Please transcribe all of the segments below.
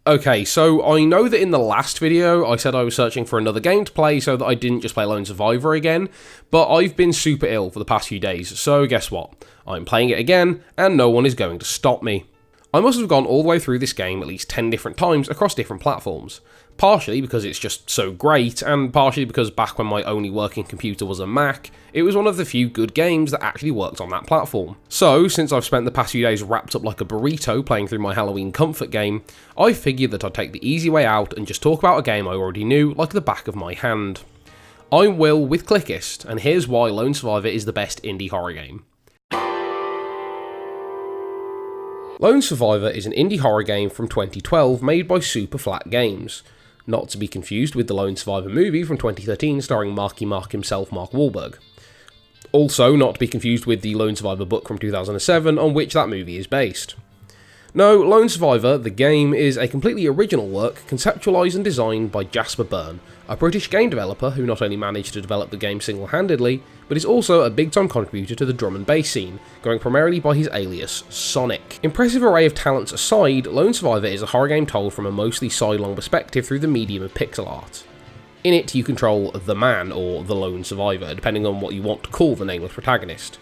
Okay, so I know that in the last video I said I was searching for another game to play so that I didn't just play Lone Survivor again, but I've been super ill for the past few days, so guess what? I'm playing it again, and no one is going to stop me. I must have gone all the way through this game at least 10 different times across different platforms. Partially because it's just so great, and partially because back when my only working computer was a Mac, it was one of the few good games that actually worked on that platform. So, since I've spent the past few days wrapped up like a burrito playing through my Halloween comfort game, I figured that I'd take the easy way out and just talk about a game I already knew like the back of my hand. I'm Will with Clickist, and here's why Lone Survivor is the best indie horror game. Lone Survivor is an indie horror game from 2012 made by Super Flat Games. Not to be confused with the Lone Survivor movie from 2013 starring Marky Mark himself, Mark Wahlberg. Also not to be confused with the Lone Survivor book from 2007 on which that movie is based. No, Lone Survivor, the game, is a completely original work conceptualised and designed by Jasper Byrne, a British game developer who not only managed to develop the game single-handedly, but is also a big-time contributor to the drum and bass scene, going primarily by his alias, Sonic. Impressive array of talents aside, Lone Survivor is a horror game told from a mostly sidelong perspective through the medium of pixel art. In it, you control the man, or the Lone Survivor, depending on what you want to call the nameless protagonist.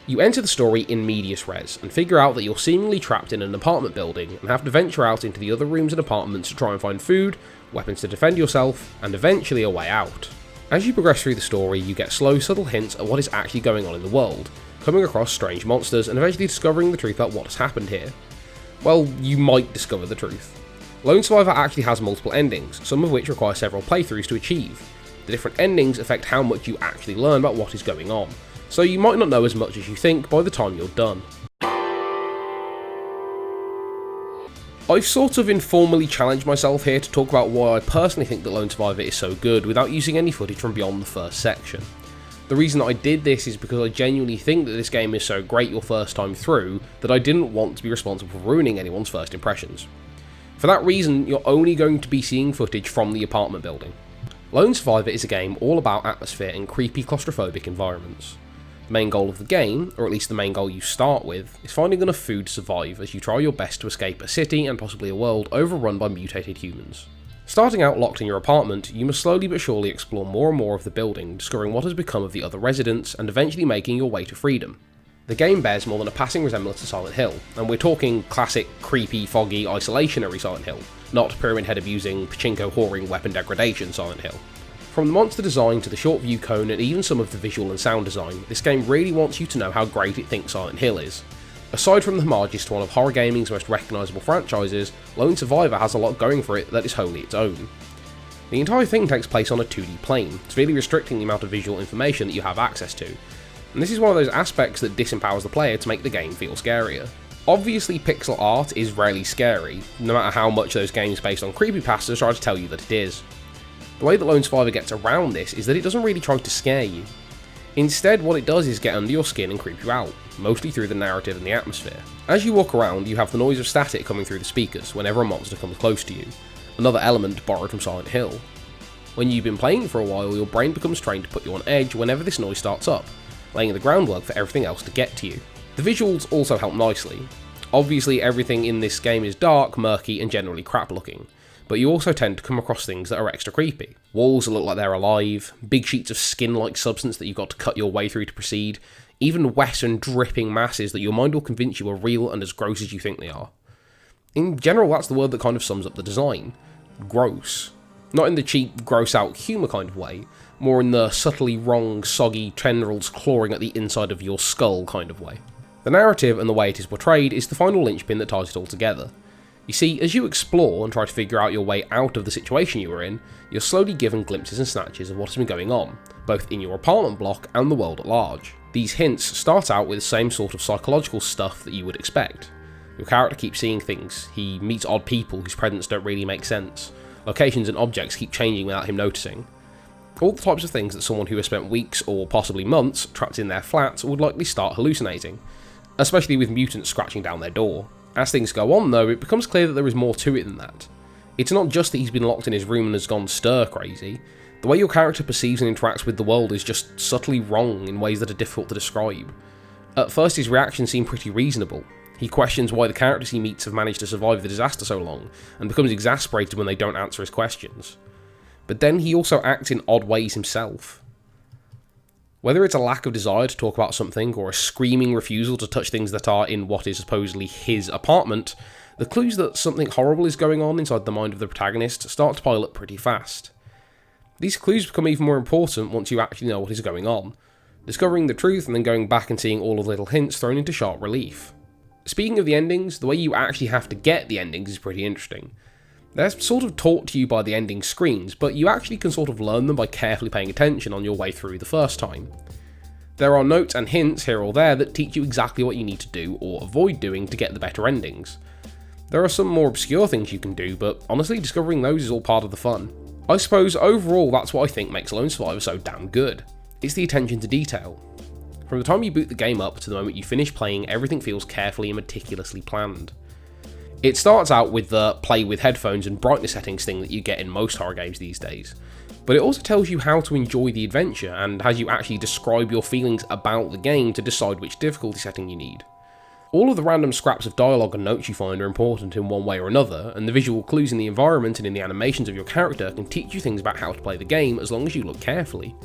You enter the story in medias res, and figure out that you're seemingly trapped in an apartment building, and have to venture out into the other rooms and apartments to try and find food, weapons to defend yourself, and eventually a way out. As you progress through the story, you get slow, subtle hints at what is actually going on in the world, coming across strange monsters, and eventually discovering the truth about what has happened here. Well, you might discover the truth. Lone Survivor actually has multiple endings, some of which require several playthroughs to achieve. The different endings affect how much you actually learn about what is going on, so you might not know as much as you think by the time you're done. I've sort of informally challenged myself here to talk about why I personally think that Lone Survivor is so good without using any footage from beyond the first section. The reason that I did this is because I genuinely think that this game is so great your first time through that I didn't want to be responsible for ruining anyone's first impressions. For that reason, you're only going to be seeing footage from the apartment building. Lone Survivor is a game all about atmosphere and creepy claustrophobic environments. The main goal of the game, or at least the main goal you start with, is finding enough food to survive as you try your best to escape a city and possibly a world overrun by mutated humans. Starting out locked in your apartment, you must slowly but surely explore more and more of the building, discovering what has become of the other residents, and eventually making your way to freedom. The game bears more than a passing resemblance to Silent Hill, and we're talking classic, creepy, foggy, isolationary Silent Hill, not pyramid head abusing, pachinko whoring, weapon degradation Silent Hill. From the monster design to the short view cone and even some of the visual and sound design, this game really wants you to know how great it thinks Silent Hill is. Aside from the homages to one of horror gaming's most recognisable franchises, Lone Survivor has a lot going for it that is wholly its own. The entire thing takes place on a 2D plane, severely restricting the amount of visual information that you have access to, and this is one of those aspects that disempowers the player to make the game feel scarier. Obviously pixel art is rarely scary, no matter how much those games based on creepypastas try to tell you that it is. The way that Lone Survivor gets around this is that it doesn't really try to scare you. Instead, what it does is get under your skin and creep you out, mostly through the narrative and the atmosphere. As you walk around, you have the noise of static coming through the speakers whenever a monster comes close to you, another element borrowed from Silent Hill. When you've been playing for a while, your brain becomes trained to put you on edge whenever this noise starts up, laying the groundwork for everything else to get to you. The visuals also help nicely. Obviously, everything in this game is dark, murky, and generally crap looking, but you also tend to come across things that are extra creepy. Walls that look like they're alive, big sheets of skin-like substance that you've got to cut your way through to proceed, even wet and dripping masses that your mind will convince you are real and as gross as you think they are. In general, that's the word that kind of sums up the design. Gross. Not in the cheap, gross-out humour kind of way, more in the subtly wrong, soggy tendrils clawing at the inside of your skull kind of way. The narrative and the way it is portrayed is the final linchpin that ties it all together. You see, as you explore and try to figure out your way out of the situation you are in, you're slowly given glimpses and snatches of what has been going on, both in your apartment block and the world at large. These hints start out with the same sort of psychological stuff that you would expect. Your character keeps seeing things, he meets odd people whose presence don't really make sense, locations and objects keep changing without him noticing. All the types of things that someone who has spent weeks or possibly months trapped in their flats would likely start hallucinating, especially with mutants scratching down their door. As things go on though, it becomes clear that there is more to it than that. It's not just that he's been locked in his room and has gone stir crazy. The way your character perceives and interacts with the world is just subtly wrong in ways that are difficult to describe. At first his reactions seem pretty reasonable. He questions why the characters he meets have managed to survive the disaster so long, and becomes exasperated when they don't answer his questions. But then he also acts in odd ways himself. Whether it's a lack of desire to talk about something, or a screaming refusal to touch things that are in what is supposedly his apartment, the clues that something horrible is going on inside the mind of the protagonist start to pile up pretty fast. These clues become even more important once you actually know what is going on, discovering the truth and then going back and seeing all of the little hints thrown into sharp relief. Speaking of the endings, the way you actually have to get the endings is pretty interesting. They're sort of taught to you by the ending screens, but you actually can sort of learn them by carefully paying attention on your way through the first time. There are notes and hints here or there that teach you exactly what you need to do or avoid doing to get the better endings. There are some more obscure things you can do, but honestly, discovering those is all part of the fun. I suppose overall that's what I think makes Lone Survivor so damn good. It's the attention to detail. From the time you boot the game up to the moment you finish playing, everything feels carefully and meticulously planned. It starts out with the play with headphones and brightness settings thing that you get in most horror games these days, but it also tells you how to enjoy the adventure and has you actually describe your feelings about the game to decide which difficulty setting you need. All of the random scraps of dialogue and notes you find are important in one way or another, and the visual clues in the environment and in the animations of your character can teach you things about how to play the game as long as you look carefully.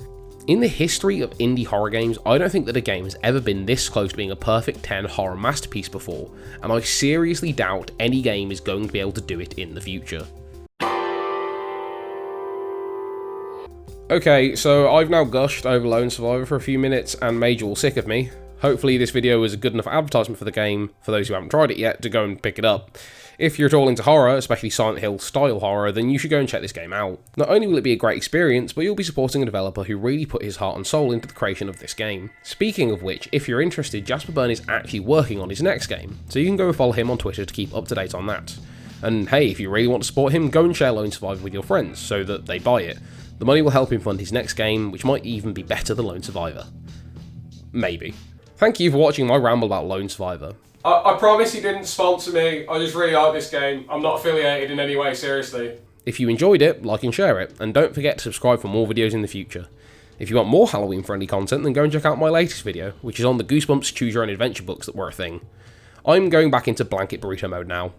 In the history of indie horror games, I don't think that a game has ever been this close to being a perfect 10 horror masterpiece before, and I seriously doubt any game is going to be able to do it in the future. Okay, so I've now gushed over Lone Survivor for a few minutes and made you all sick of me. Hopefully this video was a good enough advertisement for the game, for those who haven't tried it yet, to go and pick it up. If you're at all into horror, especially Silent Hill style horror, then you should go and check this game out. Not only will it be a great experience, but you'll be supporting a developer who really put his heart and soul into the creation of this game. Speaking of which, if you're interested, Jasper Byrne is actually working on his next game, so you can go and follow him on Twitter to keep up to date on that. And hey, if you really want to support him, go and share Lone Survivor with your friends, so that they buy it. The money will help him fund his next game, which might even be better than Lone Survivor. Maybe. Thank you for watching my ramble about Lone Survivor. I promise he didn't sponsor me. I just really like this game. I'm not affiliated in any way, seriously. If you enjoyed it, like and share it, and don't forget to subscribe for more videos in the future. If you want more Halloween friendly content, then go and check out my latest video, which is on the Goosebumps Choose Your Own Adventure books that were a thing. I'm going back into blanket burrito mode now.